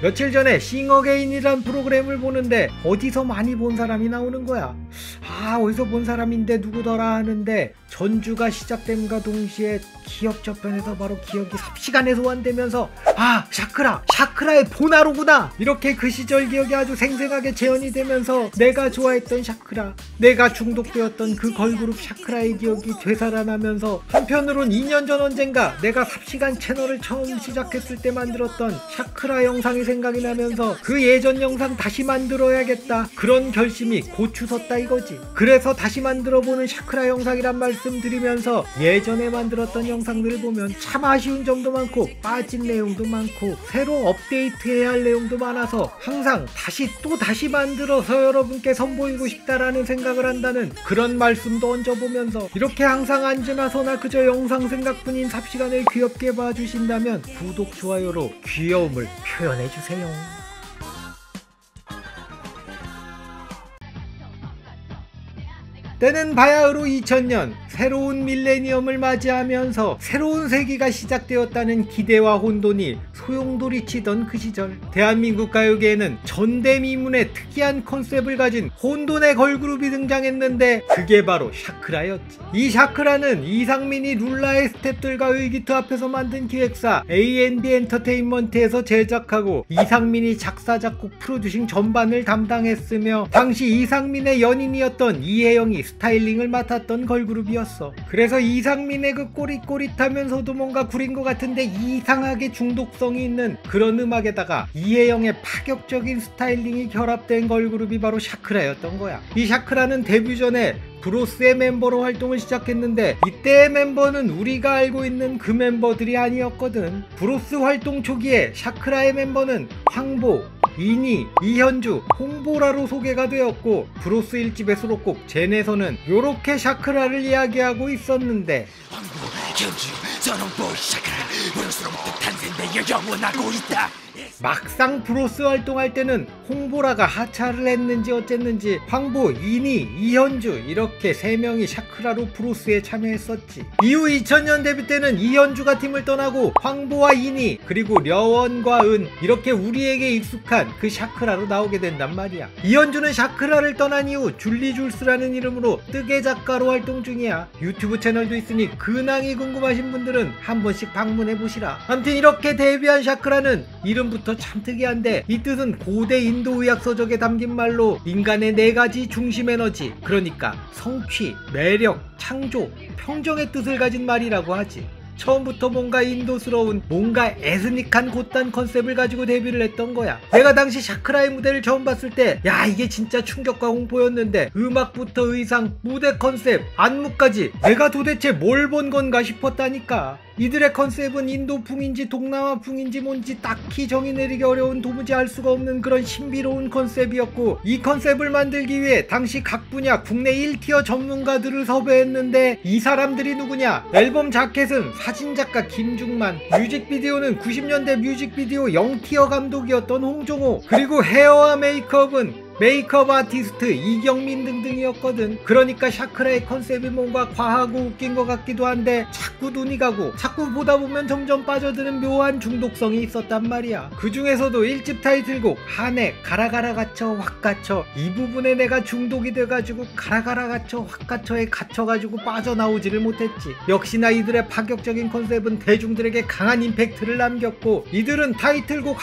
며칠 전에 싱어게인이란 프로그램을 보는데 어디서 많이 본 사람이 나오는 거야. 어디서 본 사람인데 누구더라 하는데 전주가 시작됨과 동시에 기억 저편에서 바로 기억이 삽시간에 소환되면서 샤크라의 보나로구나, 이렇게 그 시절 기억이 아주 생생하게 재현이 되면서 내가 좋아했던 샤크라, 내가 중독되었던 그 걸그룹 샤크라의 기억이 되살아나면서, 한편으론 2년 전 언젠가 내가 삽시간 채널을 처음 시작했을 때 만들었던 샤크라 영상이 생각이 나면서 그 예전 영상 다시 만들어야겠다, 그런 결심이 고추섰다 이거지. 그래서 다시 만들어보는 샤크라 영상이란 말씀드리면서, 예전에 만들었던 영상들을 보면 참 아쉬운 점도 많고 빠진 내용도 많고 새로 업데이트해야 할 내용도 많아서 항상 다시 만들어서 여러분께 선보이고 싶다라는 생각을 한다는 그런 말씀도 얹어보면서, 이렇게 항상 앉으나서나 그저 영상 생각뿐인 삽시간을 귀엽게 봐주신다면 구독, 좋아요로 귀여움을 표현해주세요. 때는 바야흐로 2000년, 새로운 밀레니엄을 맞이하면서 새로운 세기가 시작되었다는 기대와 혼돈이 소용돌이치던 그 시절, 대한민국 가요계에는 전대미문의 특이한 컨셉을 가진 혼돈의 걸그룹이 등장했는데 그게 바로 샤크라였지. 이 샤크라는 이상민이 룰라의 스태프들과 의기투합해서 만든 기획사 A&B 엔터테인먼트에서 제작하고 이상민이 작사, 작곡, 프로듀싱 전반을 담당했으며 당시 이상민의 연인이었던 이혜영이 스타일링을 맡았던 걸그룹이었어. 그래서 이상민의 그 꼬릿꼬릿하면서도 뭔가 구린 것 같은데 이상하게 중독성이 있는 그런 음악에다가 이혜영의 파격적인 스타일링이 결합된 걸그룹이 바로 샤크라였던 거야. 이 샤크라는 데뷔 전에 브로스의 멤버로 활동을 시작했는데 이때의 멤버는 우리가 알고 있는 그 멤버들이 아니었거든. 브로스 활동 초기에 샤크라의 멤버는 황보, 이니, 이현주, 홍보라로 소개가 되었고, 브로스 1집의 수록곡 젠에서는 요렇게 샤크라를 이야기하고 있었는데, 황보, 현주, 선홍보, 샤크라, 브로스로부터 탄생되어 영원하고 있다. 막상 브로스 활동할 때는 홍보라가 하차를 했는지 어쨌는지 황보, 이니, 이현주 이렇게 3명이 샤크라로 브로스에 참여했었지. 이후 2000년 데뷔 때는 이현주가 팀을 떠나고 황보와 이니 그리고 려원과 은, 이렇게 우리에게 익숙한 그 샤크라로 나오게 된단 말이야. 이현주는 샤크라를 떠난 이후 줄리줄스라는 이름으로 뜨개 작가로 활동 중이야. 유튜브 채널도 있으니 근황이 궁금하신 분들은 한 번씩 방문해보시라. 아무튼 이렇게 데뷔한 샤크라는 이름부터 참 특이한데, 이 뜻은 고대 인도 의학 서적에 담긴 말로 인간의 4가지 중심 에너지, 그러니까 성취, 매력, 창조, 평정의 뜻을 가진 말이라고 하지. 처음부터 뭔가 인도스러운, 뭔가 에스닉한 곧단 컨셉을 가지고 데뷔를 했던 거야. 내가 당시 샤크라의 무대를 처음 봤을 때 이게 진짜 충격과 공포였는데, 음악부터 의상, 무대 컨셉, 안무까지 내가 도대체 뭘 본 건가 싶었다니까. 이들의 컨셉은 인도풍인지 동남아풍인지 뭔지 딱히 정의 내리기 어려운, 도무지 알 수가 없는 그런 신비로운 컨셉이었고, 이 컨셉을 만들기 위해 당시 각 분야 국내 1티어 전문가들을 섭외했는데, 이 사람들이 누구냐? 앨범 자켓은 사진작가 김중만, 뮤직비디오는 90년대 뮤직비디오 0티어 감독이었던 홍종호, 그리고 헤어와 메이크업은 메이크업 아티스트 이경민 등등이었거든. 그러니까 샤크라의 컨셉이 뭔가 과하고 웃긴 것 같기도 한데 자꾸 눈이 가고 자꾸 보다 보면 점점 빠져드는 묘한 중독성이 있었단 말이야. 그 중에서도 1집 타이틀곡 한해 가라가라 갇혀 확 갇혀, 이 부분에 내가 중독이 돼가지고 가라가라 갇혀 확 갇혀에 갇혀가지고 빠져나오지를 못했지. 역시나 이들의 파격적인 컨셉은 대중들에게 강한 임팩트를 남겼고, 이들은 타이틀곡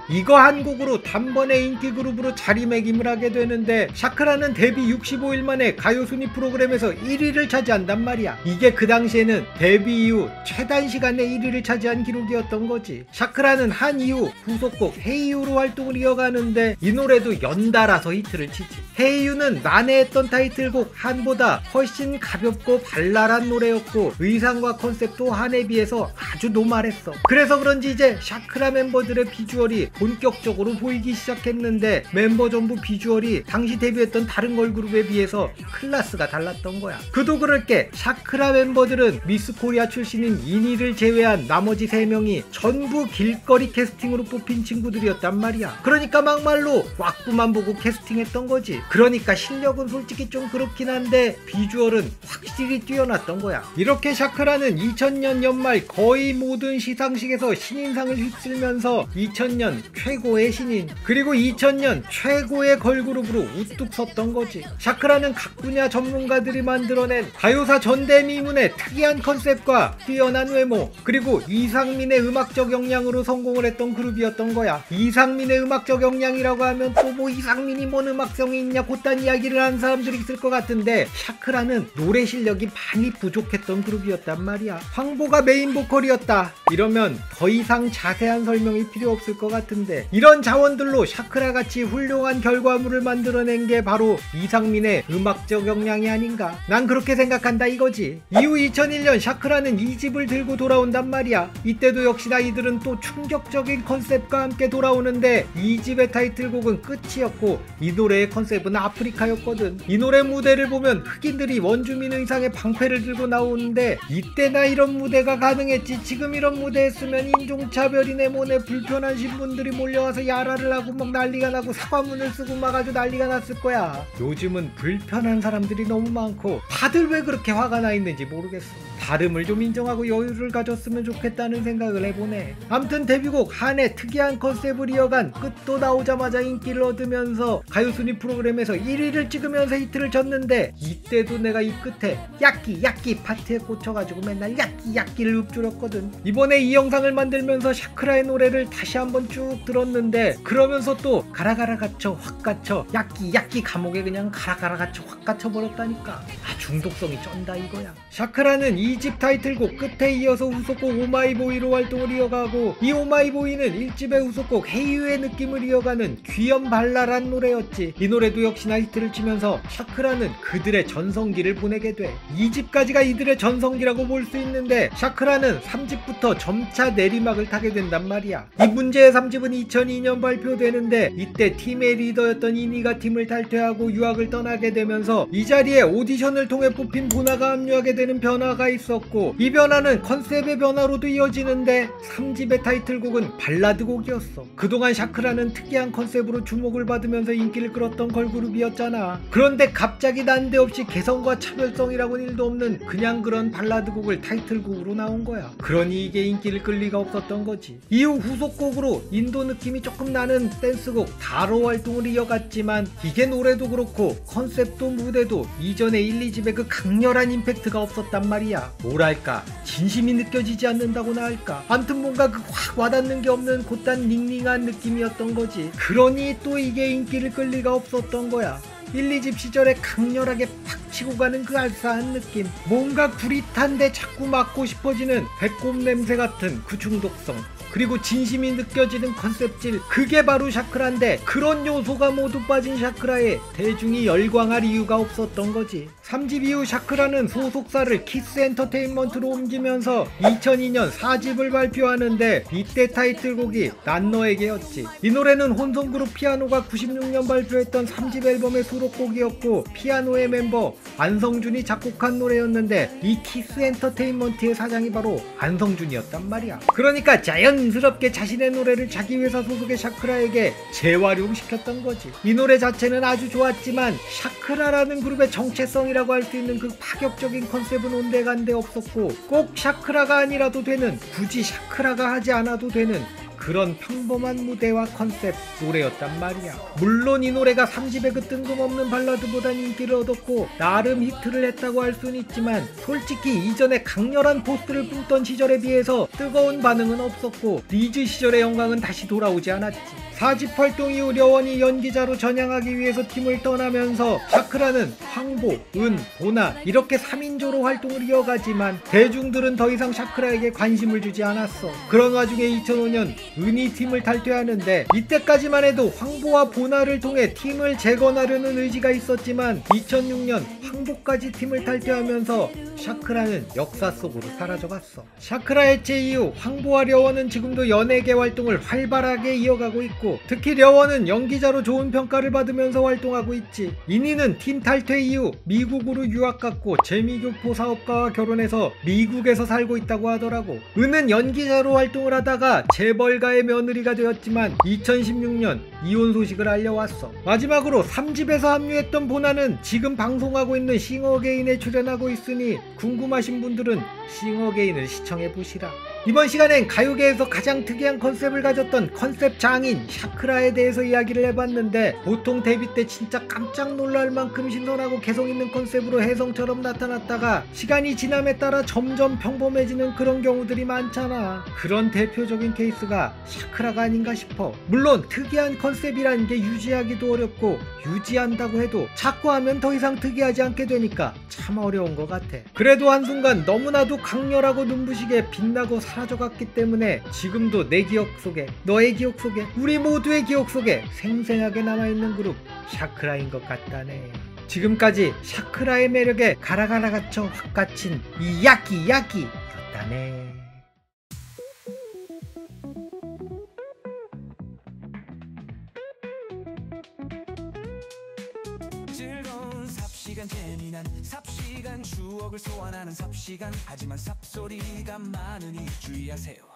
이거 한 곡으로 단번에 인기 그룹으로 자리매김을 하게 되는데, 샤크라는 데뷔 65일 만에 가요순위 프로그램에서 1위를 차지한단 말이야. 이게 그 당시에는 데뷔 이후 최단시간에 1위를 차지한 기록이었던 거지. 샤크라는 한 이후 후속곡 헤이유로 활동을 이어가는데, 이 노래도 연달아서 히트를 치지. 헤이유는 난해했던 타이틀곡 한보다 훨씬 가볍고 발랄한 노래였고, 의상과 컨셉도 한에 비해서 아주 노멀했어. 그래서 그런지 이제 샤크라 멤버들의 비주얼이 본격적으로 보이기 시작했는데, 멤버 전부 비주얼이 당시 데뷔했던 다른 걸그룹에 비해서 클래스가 달랐던 거야. 그도 그럴 게 샤크라 멤버들은 미스 코리아 출신인 이니를 제외한 나머지 3명이 전부 길거리 캐스팅으로 뽑힌 친구들이었단 말이야. 그러니까 막말로 왁구만 보고 캐스팅했던 거지. 그러니까 실력은 솔직히 좀 그렇긴 한데 비주얼은 확실히 뛰어났던 거야. 이렇게 샤크라는 2000년 연말 거의 모든 시상식에서 신인상을 휩쓸면서 2000년 최고의 신인 그리고 2000년 최고의 걸그룹으로 우뚝 섰던 거지. 샤크라는 각 분야 전문가들이 만들어낸 가요사 전대미문의 특이한 컨셉과 뛰어난 외모 그리고 이상민의 음악적 역량으로 성공을 했던 그룹이었던 거야. 이상민의 음악적 역량이라고 하면 또 뭐 이상민이 뭔 음악성이 있냐 곧단 이야기를 하는 사람들이 있을 것 같은데 샤크라는 노래 실력이 많이 부족했던 그룹이었단 말이야. 황보가 메인 보컬이었다 이러면 더 이상 자세한 설명이 필요 없을 것 같은데 이런 자원들로 샤크라같이 훌륭한 결과물을 만들어낸 게 바로 이상민의 음악적 역량이 아닌가 난 그렇게 생각한다 이거지. 이후 2001년 샤크라는 2집을 들고 돌아온단 말이야. 이때도 역시나 이들은 또 충격적인 컨셉과 함께 돌아오는데 2집의 타이틀곡은 끝이었고 이 노래의 컨셉은 아프리카였거든. 이 노래 무대를 보면 흑인들이 원주민 의상의 방패를 들고 나오는데 이때나 이런 무대가 가능했지. 지금 이런 무대 했으면 인종차별이네 뭐네 불편한 신분들이 몰려와서 야라를 하고 막 난리가 나고 사과문을 쓰고 막 아주 난리가 났을 거야. 요즘은 불편한 사람들이 너무 많고 다들 왜 그렇게 화가 나 있는지 모르겠어. 다름을 좀 인정하고 여유를 가졌으면 좋겠다는 생각을 해보네. 암튼 데뷔곡 한해 특이한 컨셉을 이어간 끝도 나오자마자 인기를 얻으면서 가요순위 프로그램에서 1위를 찍으면서 히트를 쳤는데 이때도 내가 이 끝에 야끼 파트에 꽂혀가지고 맨날 야끼를 읊조렸거든. 이번에 이 영상을 만들면서 샤크라의 노래를 다시 한번 쭉 들었는데 그러면서 또 가라가라 갇혀 확 갇혀 야끼 감옥에 그냥 가라가라 갇혀 확 갇혀버렸다니까. 중독성이 쩐다 이거야. 샤크라는 2집 타이틀곡 끝에 이어서 후속곡 오마이보이로 활동을 이어가고 이 오마이보이는 1집의 후속곡 헤이유의 느낌을 이어가는 귀염 발랄한 노래였지. 이 노래도 역시나 히트를 치면서 샤크라는 그들의 전성기를 보내게 돼. 2집까지가 이들의 전성기라고 볼 수 있는데 샤크라는 3집부터 점차 내리막을 타게 된단 말이야. 이 문제의 3집은 2002년 발표되는데 이때 팀의 리더였던 이니가 팀을 탈퇴하고 유학을 떠나게 되면서 이 자리에 오디션을 통해 뽑힌 보나가 합류하게 되는 변화가 있었고 이 변화는 컨셉의 변화로도 이어지는데 3집의 타이틀곡은 발라드곡이었어. 그동안 샤크라는 특이한 컨셉으로 주목을 받으면서 인기를 끌었던 걸그룹이었잖아. 그런데 갑자기 난데없이 개성과 차별성이라고는 일도 없는 그냥 그런 발라드곡을 타이틀곡으로 나온 거야. 그러니 이게 인기를 끌 리가 없었던 거지. 이후 후속곡으로 인도 느낌이 조금 나는 댄스곡 다로 활동을 이어갔지만 이게 노래도 그렇고 컨셉도 무대도 이전에 1, 2집의 그 강렬한 임팩트가 없었단 말이야. 뭐랄까 진심이 느껴지지 않는다고나 할까. 암튼 뭔가 그 확 와닿는 게 없는 곧단 닝닝한 느낌이었던 거지. 그러니 또 이게 인기를 끌 리가 없었던 거야. 1, 2집 시절에 강렬하게 팍 치고 가는 그 알싸한 느낌, 뭔가 구릿한데 자꾸 맡고 싶어지는 배꼽 냄새 같은 그 중독성, 그리고 진심이 느껴지는 컨셉질, 그게 바로 샤크라인데 그런 요소가 모두 빠진 샤크라에 대중이 열광할 이유가 없었던 거지. 3집 이후 샤크라는 소속사를 키스 엔터테인먼트로 옮기면서 2002년 4집을 발표하는데 이때 타이틀곡이 난 너에게였지. 이 노래는 혼성그룹 피아노가 96년 발표했던 3집 앨범의 수록곡이었고 피아노의 멤버 안성준이 작곡한 노래였는데 이 키스 엔터테인먼트의 사장이 바로 안성준이었단 말이야. 그러니까 자연스럽게 자신의 노래를 자기 회사 소속의 샤크라에게 재활용시켰던 거지. 이 노래 자체는 아주 좋았지만 샤크라라는 그룹의 정체성이라고 할 수 있는 그 파격적인 컨셉은 온데간데 없었고 꼭 샤크라가 아니라도 되는, 굳이 샤크라가 하지 않아도 되는 그런 평범한 무대와 컨셉 노래였단 말이야. 물론 이 노래가 3집의 그 뜬금없는 발라드보단 인기를 얻었고 나름 히트를 했다고 할 수는 있지만 솔직히 이전에 강렬한 포스를 뿜던 시절에 비해서 뜨거운 반응은 없었고 리즈 시절의 영광은 다시 돌아오지 않았지. 4집 활동 이후 려원이 연기자로 전향하기 위해서 팀을 떠나면서 샤크라는 황보, 은, 보나 이렇게 3인조로 활동을 이어가지만 대중들은 더 이상 샤크라에게 관심을 주지 않았어. 그런 와중에 2005년 은희 팀을 탈퇴하는데, 이때까지만 해도 황보와 보나를 통해 팀을 재건하려는 의지가 있었지만 2006년 황보까지 팀을 탈퇴하면서 샤크라는 역사 속으로 사라져갔어. 샤크라 해체 이후 황보와 려원은 지금도 연예계 활동을 활발하게 이어가고 있고, 특히 려원은 연기자로 좋은 평가를 받으면서 활동하고 있지. 이니는 팀 탈퇴 이후 미국으로 유학 갔고 재미교포 사업가와 결혼해서 미국에서 살고 있다고 하더라고. 은은 연기자로 활동을 하다가 재벌가의 며느리가 되었지만 2016년 이혼 소식을 알려왔어. 마지막으로 3집에서 합류했던 보나는 지금 방송하고 있는 싱어게인에 출연하고 있으니 궁금하신 분들은 싱어게인을 시청해보시라. 이번 시간엔 가요계에서 가장 특이한 컨셉을 가졌던 컨셉 장인 샤크라에 대해서 이야기를 해봤는데, 보통 데뷔 때 진짜 깜짝 놀랄 만큼 신선하고 개성있는 컨셉으로 혜성처럼 나타났다가 시간이 지남에 따라 점점 평범해지는 그런 경우들이 많잖아. 그런 대표적인 케이스가 샤크라가 아닌가 싶어. 물론 특이한 컨셉이라는 게 유지하기도 어렵고, 유지한다고 해도 자꾸 하면 더 이상 특이하지 않게 되니까 참 어려운 것 같아. 그래도 한순간 너무나도 강렬하고 눈부시게 빛나고 사라져갔기 때문에 지금도 내 기억 속에, 너의 기억 속에, 우리 모두의 기억 속에 생생하게 남아있는 그룹 샤크라인 것 같다네. 지금까지 샤크라의 매력에 가라가라 갇혀 확 갇힌 이 야끼야끼였다네. 즐거운 삽시간, 재미난 삽시간, 추억을 소환하는 삽시간. 하지만 삽소리가 많으니 주의하세요.